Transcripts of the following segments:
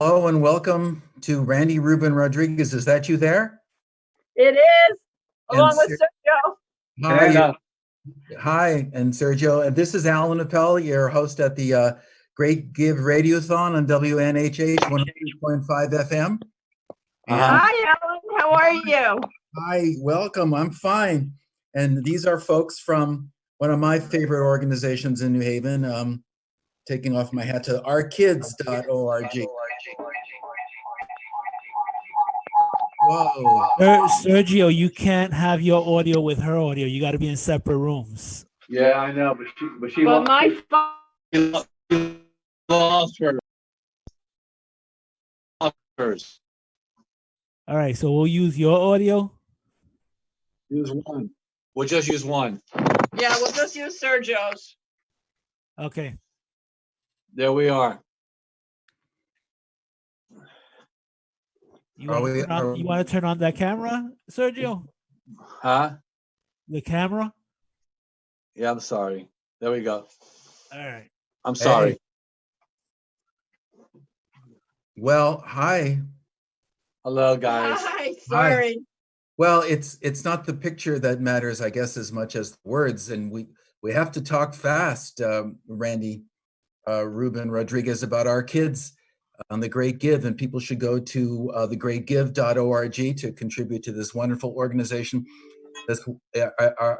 Hello and welcome to Randy Ruben Rodriguez. Is that you there? It is, And along with Sergio. hi, hi, and Sergio. And this is Alan Appel, your host at the Great Give Radiothon on WNHH 103.5 FM. Hi, Alan. How are you? Hi, welcome. I'm fine. And these are folks from one of my favorite organizations in New Haven. Taking off my hat to ourkids.org. Whoa. Sergio, you can't have your audio with her audio. You got to be in separate rooms. Yeah, I know, but she But my phone. lost hers. All right, so we'll use your audio. Use one. We'll just use one. Yeah, we'll just use Sergio's. Okay. There we are. You want to turn on that camera, Sergio? Huh? The camera? Yeah, I'm sorry. There we go. All right. I'm sorry. Hey. Well, hi. Hello, guys. Hi, sorry. Hi. Well, it's not the picture that matters, I guess, as much as the words, and we have to talk fast, Randy Ruben Rodriguez, about our kids on The Great Give, and people should go to thegreatgive.org to contribute to this wonderful organization.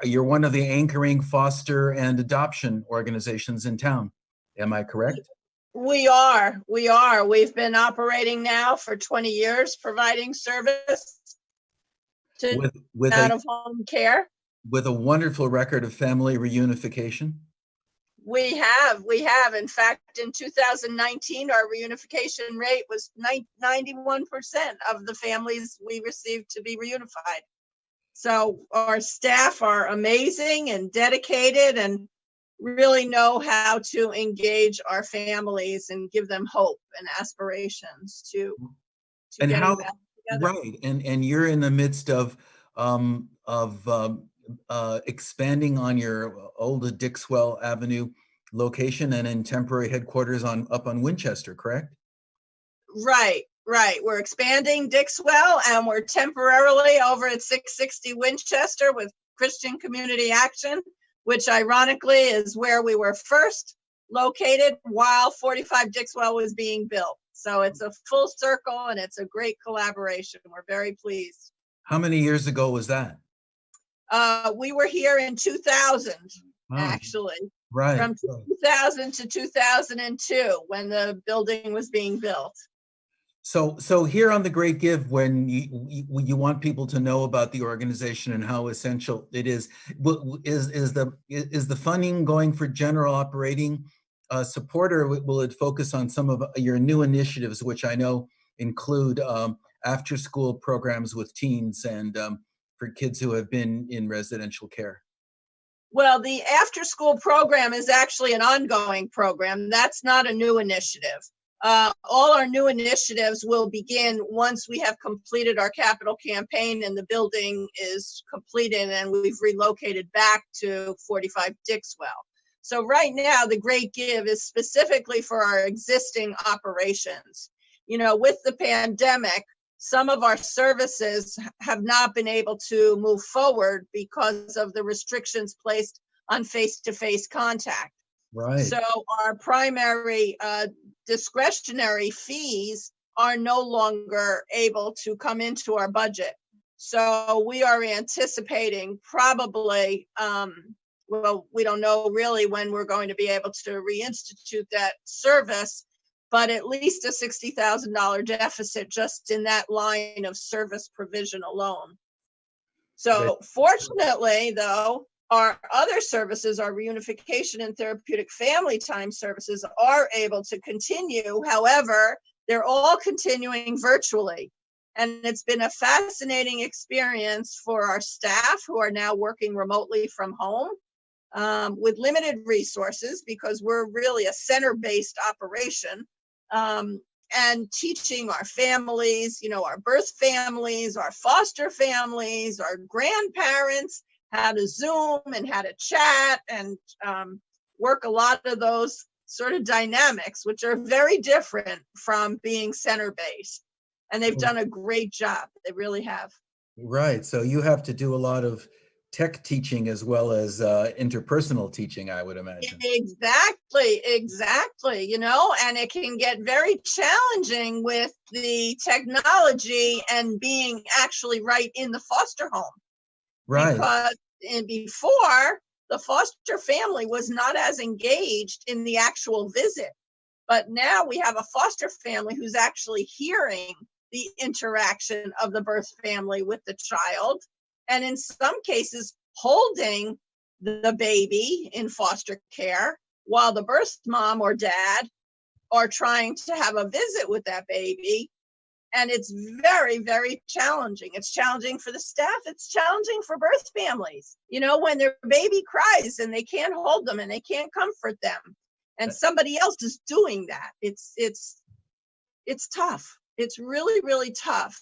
You're one of the anchoring foster and adoption organizations in town. Am I correct? We are. We've been operating now for 20 years, providing service to with out-of-home care. With a wonderful record of family reunification. We have. In fact, in 2019, our reunification rate was 91% of the families we received to be reunified. So our staff are amazing and dedicated and really know how to engage our families and give them hope and aspirations to and getting how back together. Right, and you're in the midst of expanding on your old Dixwell Avenue location and in temporary headquarters up on Winchester, correct? Right. We're expanding Dixwell and we're temporarily over at 660 Winchester with Christian Community Action, which ironically is where we were first located while 45 Dixwell was being built. So it's a full circle and it's a great collaboration. We're very pleased. How many years ago was that? We were here in 2000, actually. Right. From 2000 to 2002 when the building was being built. So here on The Great Give, when you want people to know about the organization and how essential it is the funding going for general operating support, or will it focus on some of your new initiatives, which I know include after-school programs with teens and for kids who have been in residential care? Well, the after-school program is actually an ongoing program. That's not a new initiative. All our new initiatives will begin once we have completed our capital campaign and the building is completed and we've relocated back to 45 Dixwell. So right now, the Great Give is specifically for our existing operations. You know, with the pandemic, some of our services have not been able to move forward because of the restrictions placed on face-to-face contact. Right. So our primary discretionary fees are no longer able to come into our budget. So we are anticipating probably, well, we don't know really when we're going to be able to reinstitute that service, but at least a $60,000 deficit just in that line of service provision alone. So fortunately, though, our other services, our reunification and therapeutic family time services, are able to continue. However, they're all continuing virtually. And it's been a fascinating experience for our staff who are now working remotely from home with limited resources because we're really a center-based operation. And teaching our families, you know, our birth families, our foster families, our grandparents, how to Zoom and how to chat and work a lot of those sort of dynamics, which are very different from being center-based. And they've done a great job. They really have. Right. So you have to do a lot of tech teaching as well as interpersonal teaching, I would imagine. Exactly. You know, and it can get very challenging with the technology and being actually right in the foster home. Right. Because before, the foster family was not as engaged in the actual visit. But now we have a foster family who's actually hearing the interaction of the birth family with the child, and in some cases holding the baby in foster care while the birth mom or dad are trying to have a visit with that baby. And it's very, very challenging. It's challenging for the staff. It's challenging for birth families. You know, when their baby cries and they can't hold them and they can't comfort them, and somebody else is doing that. It's tough. It's really, really tough.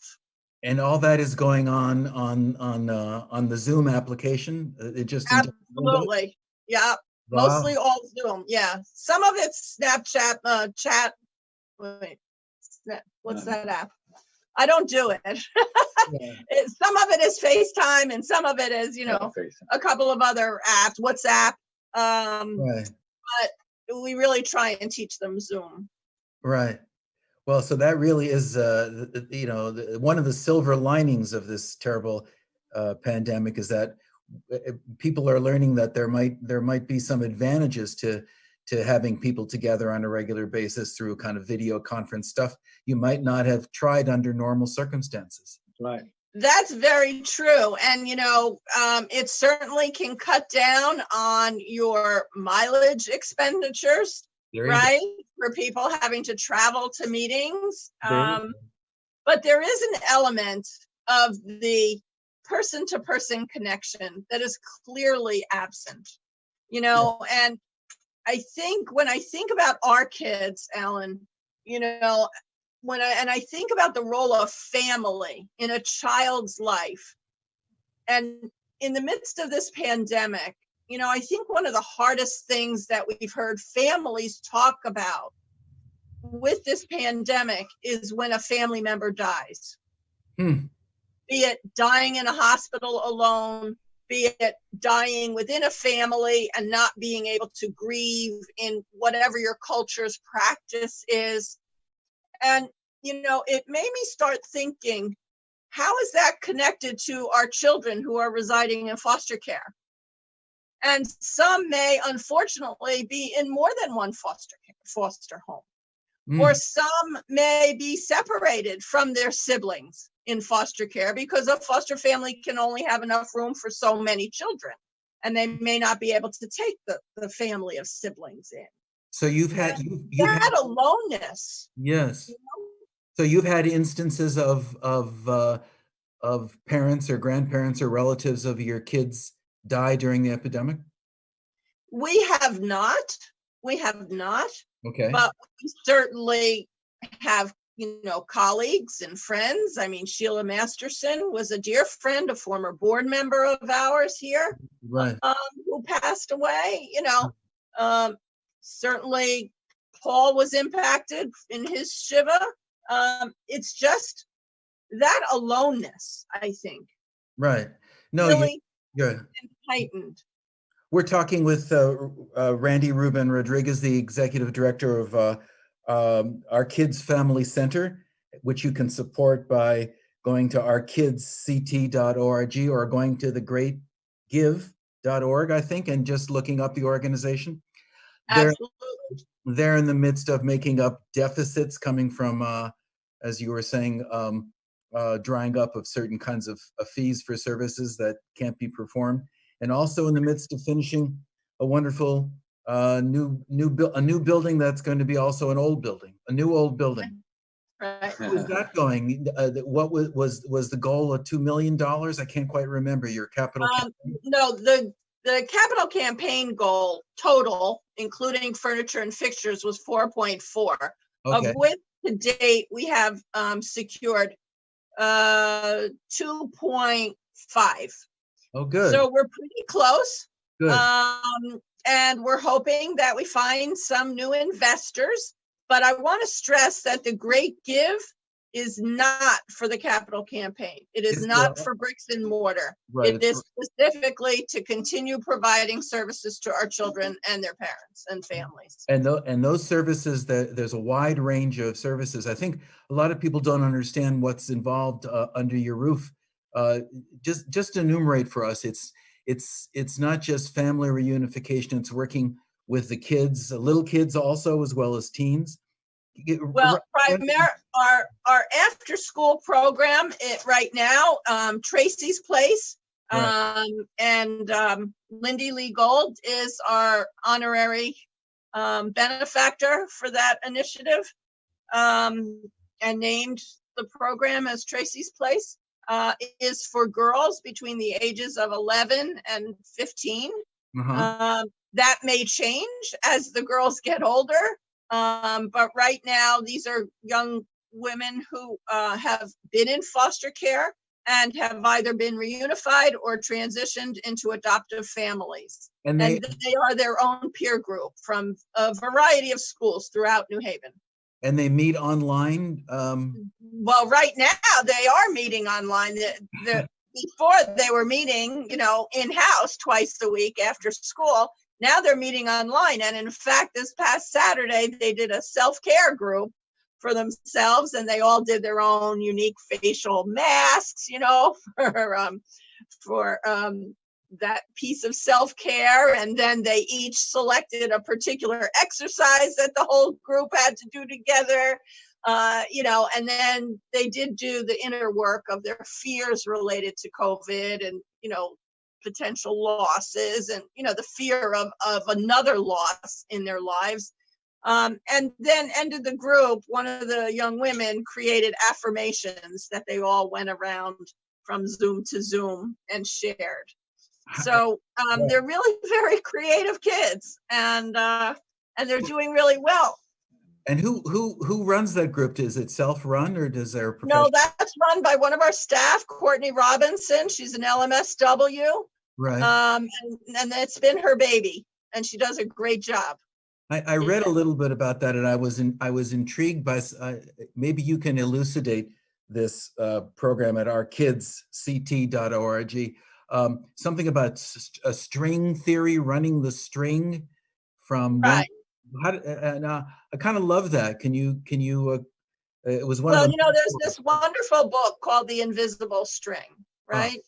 And all that is going on the Zoom application. It just absolutely, yeah. Wow. Mostly all Zoom. Yeah, some of it's Snapchat, chat. Wait, what's that app? I don't do it. Yeah. Some of it is FaceTime, and some of it is, you know, a couple of other apps. WhatsApp. Right. But we really try and teach them Zoom. Right. Well, so that really is, you know, one of the silver linings of this terrible pandemic is that people are learning that there might be some advantages to having people together on a regular basis through kind of video conference stuff you might not have tried under normal circumstances. Right. That's very true. And, you know, it certainly can cut down on your mileage expenditures. Right, for people having to travel to meetings. But there is an element of the person-to-person connection that is clearly absent, you know. Yeah. And I think when I think about our kids, Alan, you know, when I think about the role of family in a child's life, and in the midst of this pandemic, you know, I think one of the hardest things that we've heard families talk about with this pandemic is when a family member dies. Be it dying in a hospital alone, be it dying within a family and not being able to grieve in whatever your culture's practice is. And, you know, it made me start thinking, how is that connected to our children who are residing in foster care? And some may, unfortunately, be in more than one foster home. Or some may be separated from their siblings in foster care because a foster family can only have enough room for so many children. And they may not be able to take the family of siblings in. So you've had that aloneness. Yes. You know? So you've had instances of parents or grandparents or relatives of your kids die during the epidemic? We have not. Okay. But we certainly have, you know, colleagues and friends. I mean, Sheila Masterson was a dear friend, a former board member of ours here, right, who passed away. You know, certainly Paul was impacted in his Shiva. It's just that aloneness, I think. Right. No, really you're heightened. We're talking with Randy Ruben Rodriguez, the executive director of Our Kids Family Center, which you can support by going to ourkidsct.org or going to thegreatgive.org, I think, and just looking up the organization. Absolutely. They're in the midst of making up deficits coming from, as you were saying, drying up of certain kinds of fees for services that can't be performed. And also in the midst of finishing a wonderful new building that's going to be also an old building, a new old building. Right. How is that going? What was the goal of $2 million? I can't quite remember your capital. No, the capital campaign goal total, including furniture and fixtures, was 4.4. Okay. Of which to date we have secured 2.5. Oh, good. So we're pretty close. Good. And we're hoping that we find some new investors. But I want to stress that the Great Give is not for the capital campaign. It is not for bricks and mortar. Right. It is specifically to continue providing services to our children and their parents and families. And those services, there's a wide range of services. I think a lot of people don't understand what's involved under your roof. Just enumerate for us. It's not just family reunification. It's working with the kids, little kids also, as well as teens. Well, our after school program right now, Tracy's Place, Right. and Lindy Lee Gold is our honorary benefactor for that initiative, and named the program as Tracy's Place. Is for girls between the ages of 11 and 15. That may change as the girls get older. But right now, these are young women who have been in foster care and have either been reunified or transitioned into adoptive families. And they are their own peer group from a variety of schools throughout New Haven. And they meet online? Well, right now they are meeting online. Before they were meeting, in-house twice a week after school. Now they're meeting online. And in fact, this past Saturday, they did a self-care group for themselves, and they all did their own unique facial masks, for that piece of self-care. And then they each selected a particular exercise that the whole group had to do together, and then they did do the inner work of their fears related to COVID and, potential losses and, the fear of another loss in their lives. And then ended the group, one of the young women created affirmations that they all went around from Zoom to Zoom and shared. So they're really very creative kids, and they're doing really well. And who runs that group? Is it self-run, or does there professional? No, that's run by one of our staff, Courtney Robinson. She's an LMSW. Right. And it's been her baby, and she does a great job. I read a little bit about that, and I was intrigued by. Maybe you can elucidate this program at ourkidsct.org. Something about a string theory, running the string from right. I kind of love that. Can you? It was one. Well, there's this wonderful book called The Invisible String, right?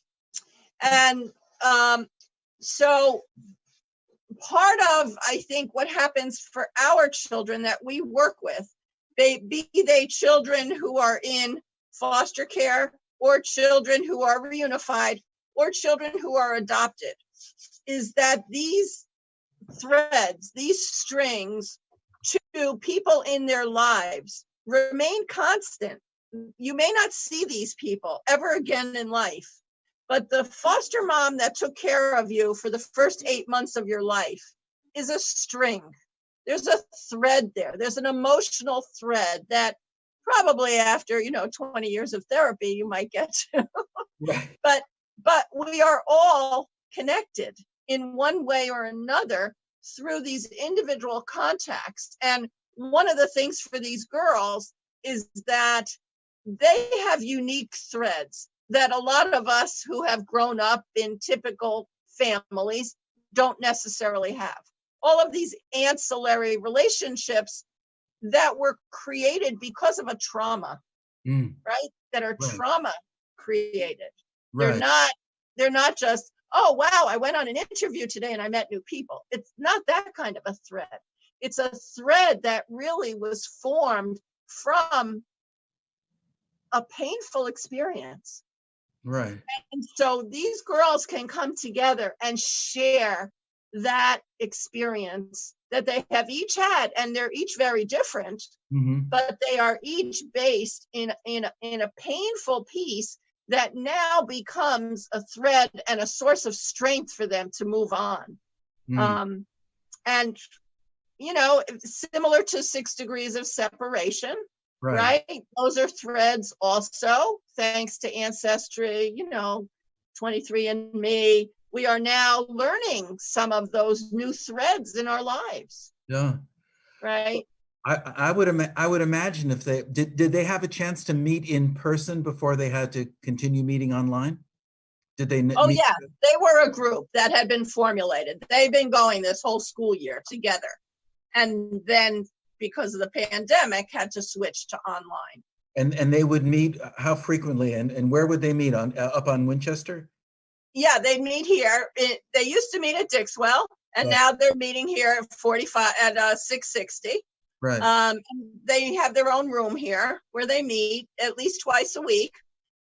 And so part of, I think, what happens for our children that we work with, be they children who are in foster care or children who are reunified or children who are adopted, is that these threads, these strings to people in their lives remain constant. You may not see these people ever again in life, but the foster mom that took care of you for the first 8 months of your life is a string. There's a thread there. There's an emotional thread that probably after, 20 years of therapy, you might get to. Right. But we are all connected in one way or another through these individual contacts. And one of the things for these girls is that they have unique threads that a lot of us who have grown up in typical families don't necessarily have. All of these ancillary relationships that were created because of a trauma, right? That are trauma created. Right. They're not just, oh, wow, I went on an interview today and I met new people. It's not that kind of a thread. It's a thread that really was formed from a painful experience. Right. And so these girls can come together and share that experience that they have each had, and they're each very different, but they are each based in a painful piece that now becomes a thread and a source of strength for them to move on. And, similar to 6 Degrees of Separation, right? Those are threads also, thanks to Ancestry, 23andMe, we are now learning some of those new threads in our lives. Yeah. Right. I would imagine if they did they have a chance to meet in person before they had to continue meeting online? Did they Oh, meet? yeah, they were a group that had been formulated. They've been going this whole school year together. And then because of the pandemic, had to switch to online. And they would meet how frequently, and where would they meet, on up on Winchester? Yeah, they meet here. They used to meet at Dixwell, and Right. now they're meeting here at 45 at 660. Right. They have their own room here where they meet at least twice a week,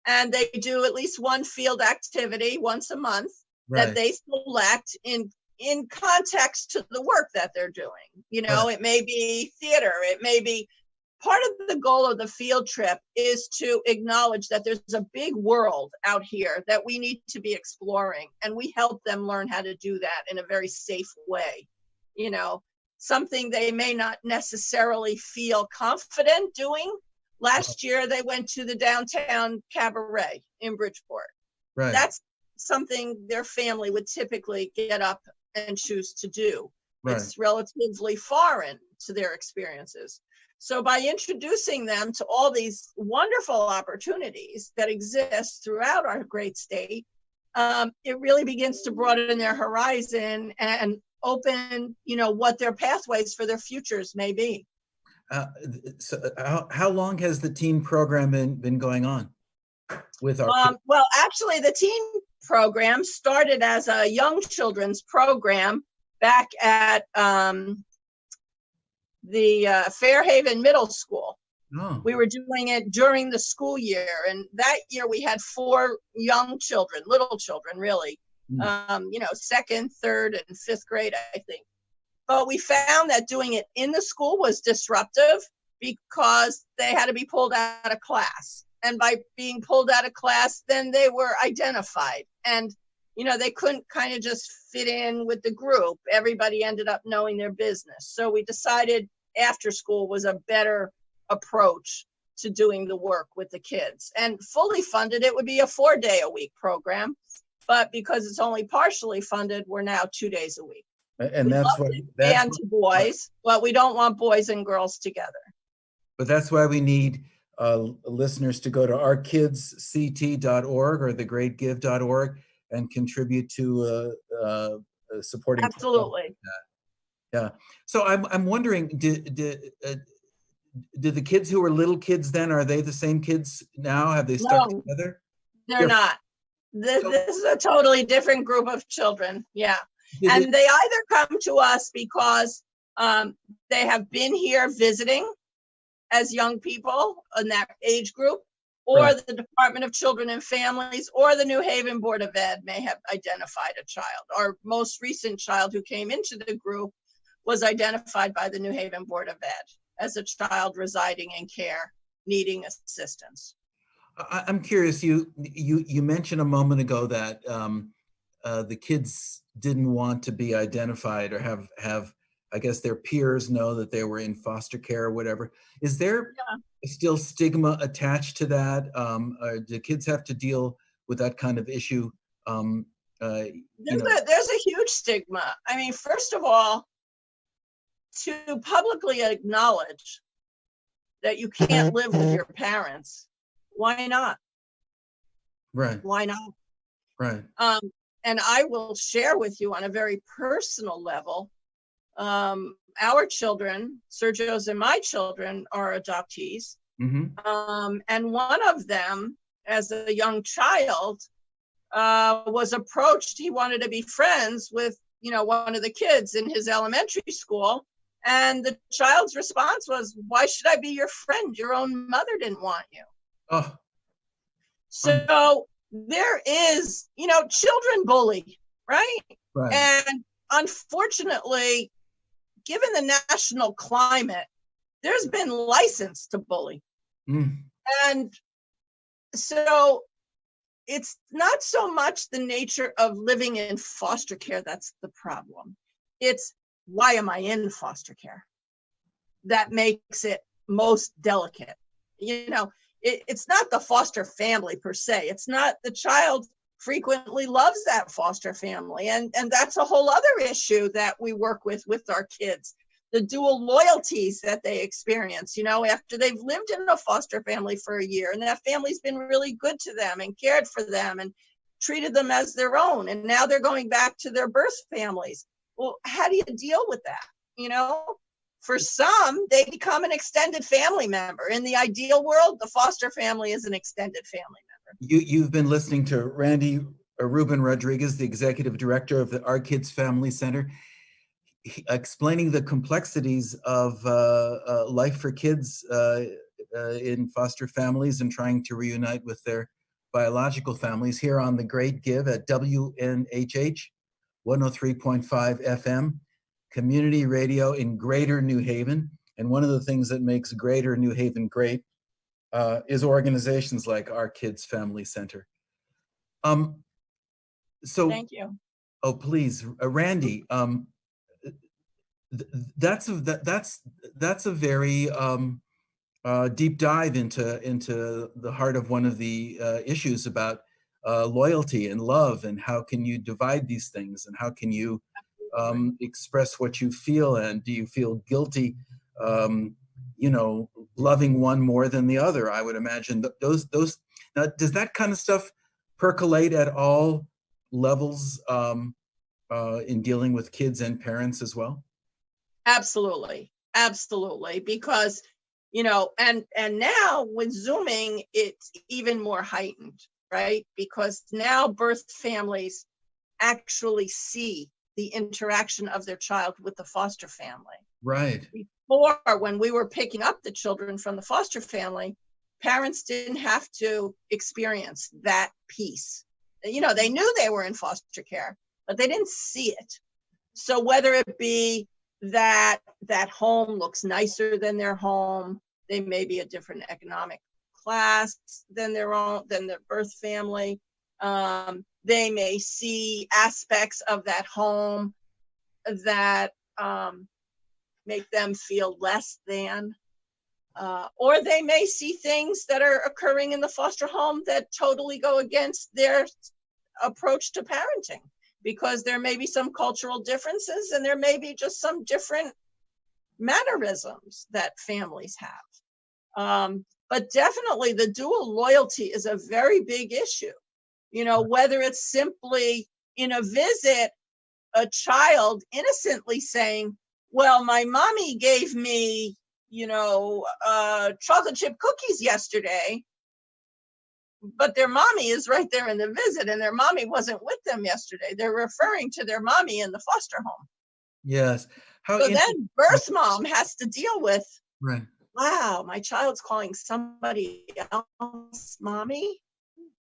and they do at least one field activity once a month that Right. they select in context to the work that they're doing. You know, It may be theater, it may be part of the goal of the field trip is to acknowledge that there's a big world out here that we need to be exploring, and we help them learn how to do that in a very safe way. You know, something they may not necessarily feel confident doing. Last year, they went to the downtown cabaret in Bridgeport. Right. That's something their family would typically get up and choose to do. Right. It's relatively foreign to their experiences. So by introducing them to all these wonderful opportunities that exist throughout our great state, it really begins to broaden their horizon and open, what their pathways for their futures may be. So how long has the teen program been going on with our kids? Well, actually, the teen program started as a young children's program back at the Fairhaven Middle School. Oh. We were doing it during the school year, and that year we had 4 young children, little children, really, second, third, and fifth grade, I think. But we found that doing it in the school was disruptive because they had to be pulled out of class. And by being pulled out of class, then they were identified. And, they couldn't kind of just fit in with the group. Everybody ended up knowing their business. So we decided after school was a better approach to doing the work with the kids. And fully funded, it would be a 4-day-a-week program. But because it's only partially funded, we're now 2 days a week. And that's why and to boys, but we don't want boys and girls together. But that's why we need listeners to go to ourkidsct.org or thegreatgive.org and contribute to supporting. Absolutely. Yeah. So I'm wondering, did the kids who were little kids then, are they the same kids now? Have they stuck together? They're not. This is a totally different group of children. Yeah. And they either come to us because they have been here visiting as young people in that age group, or right. The Department of Children and Families or the New Haven Board of Ed may have identified a child. Our most recent child who came into the group was identified by the New Haven Board of Ed as a child residing in care, needing assistance. I'm curious, you mentioned a moment ago that the kids didn't want to be identified or have I guess their peers know that they were in foster care or whatever. Is there still stigma attached to that? Do kids have to deal with that kind of issue? There's a huge stigma. I mean, first of all, to publicly acknowledge that you can't live with your parents, why not? Right. Why not? Right. And I will share with you on a very personal level, our children, Sergio's and my children, are adoptees. Mm-hmm. And one of them, as a young child, was approached. He wanted to be friends with, one of the kids in his elementary school. And the child's response was, "Why should I be your friend? Your own mother didn't want you." Oh. So there is, children bully, right? Right. And unfortunately, given the national climate, there's been license to bully. Mm. And so it's not so much the nature of living in foster care that's the problem. It's, why am I in foster care? That makes it most delicate. It's not the foster family per se. It's not the child frequently loves that foster family. And that's a whole other issue that we work with our kids. The dual loyalties that they experience, you know, after they've lived in a foster family for a year and that family's been really good to them and cared for them and treated them as their own. And now they're going back to their birth families. Well, how do you deal with that? You know, for some, they become an extended family member. In the ideal world, the foster family is an extended family member. You've been listening to Randy Ruben Rodriguez, the executive director of the Our Kids Family Center, explaining the complexities of life for kids in foster families and trying to reunite with their biological families here on The Great Give at WNHH 103.5 FM, community radio in Greater New Haven. And one of the things that makes Greater New Haven great is organizations like Our Kids Family Center. So, thank you. Oh, please, Randy. That's a very deep dive into the heart of one of the issues about loyalty and love, and how can you divide these things, and how can you express what you feel, and do you feel guilty, you know, loving one more than the other? I would imagine that those now, does that kind of stuff percolate at all levels in dealing with kids and parents as well? Absolutely. Absolutely. Because, you know, and now with Zooming, it's even more heightened, right? Because now birth families actually see the interaction of their child with the foster family. Right. Before, when we were picking up the children from the foster family, parents didn't have to experience that piece. You know, they knew they were in foster care, but they didn't see it. So whether it be that home looks nicer than their home, they may be a different economic class than their birth family. They may see aspects of that home that make them feel less than, or they may see things that are occurring in the foster home that totally go against their approach to parenting, because there may be some cultural differences and there may be just some different mannerisms that families have. But definitely the dual loyalty is a very big issue. You know, whether it's simply in a visit, a child innocently saying, well, my mommy gave me, you know, chocolate chip cookies yesterday, but their mommy is right there in the visit and their mommy wasn't with them yesterday. They're referring to their mommy in the foster home. Yes. So then birth mom has to deal with, right. Wow, my child's calling somebody else mommy.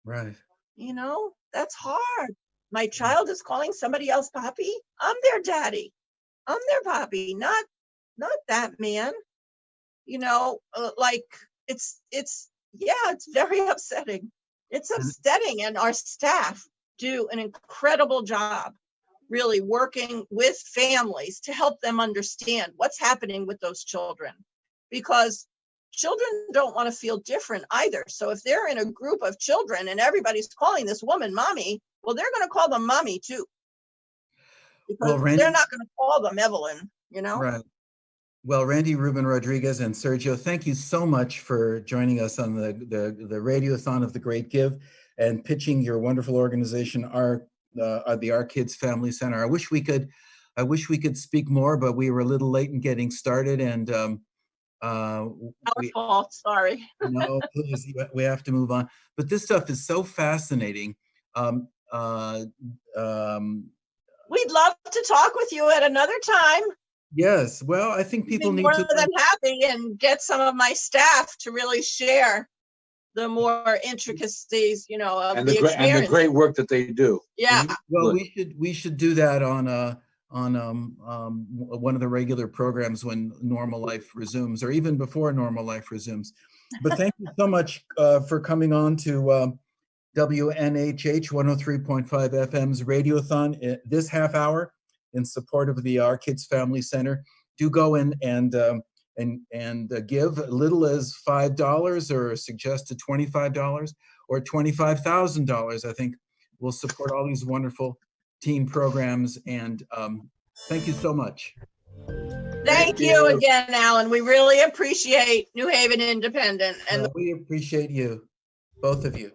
Right. You know, that's hard. My child is calling somebody else papi. I'm their daddy. I'm their papi, not that man. You know, like it's very upsetting. It's upsetting, and our staff do an incredible job really working with families to help them understand what's happening with those children, because children don't want to feel different either. So if they're in a group of children and everybody's calling this woman mommy, well, they're going to call them mommy too, because they're not going to call them Evelyn, you know? Right. Well, Randy Ruben Rodriguez and Sergio, thank you so much for joining us on the Radiothon of The Great Give and pitching your wonderful organization, the Our Kids Family Center. I wish we could speak more, but we were a little late in getting started, and our fault, sorry. No, please, we have to move on. But this stuff is so fascinating. We'd love to talk with you at another time. Yes, well, I think people need more to than happy and get some of my staff to really share the more intricacies, you know, of the experience and the great work that they do. Yeah. Well, we should do that on one of the regular programs when normal life resumes, or even before normal life resumes. But thank you so much for coming on to WNHH 103.5 FM's Radiothon this half hour in support of the Our Kids Family Center. Do go in and give as little as $5 or suggest to $25 or $25,000. I think we'll support all these wonderful teen programs. And thank you so much. Thank you again, Alan. We really appreciate New Haven Independent. And we appreciate you, both of you.